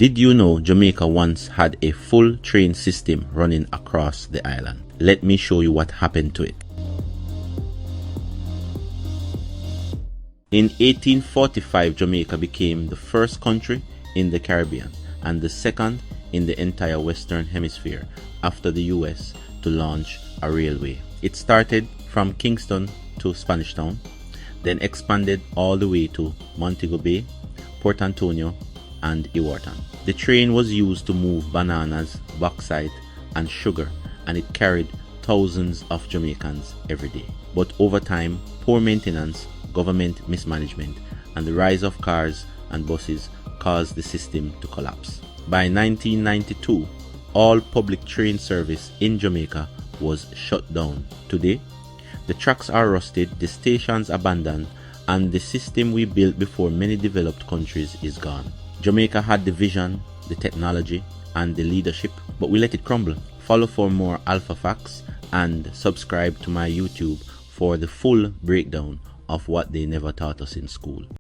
Did you know Jamaica once had a full train system running across the island? Let me show you what happened to it. In 1845, Jamaica became the first country in the Caribbean and the second in the entire Western Hemisphere after the US to launch a railway. It started from Kingston to Spanish Town, then expanded all the way to Montego Bay, Port Antonio, and Iwarton. The train was used to move bananas, bauxite, and sugar, and it carried thousands of Jamaicans every day. But over time, poor maintenance, government mismanagement, and the rise of cars and buses caused the system to collapse. By 1992, all public train service in Jamaica was shut down. Today, the tracks are rusted, the stations abandoned, and the system we built before many developed countries is gone. Jamaica had the vision, the technology, and the leadership, but we let it crumble. Follow for more Alpha Facts and subscribe to my YouTube for the full breakdown of what they never taught us in school.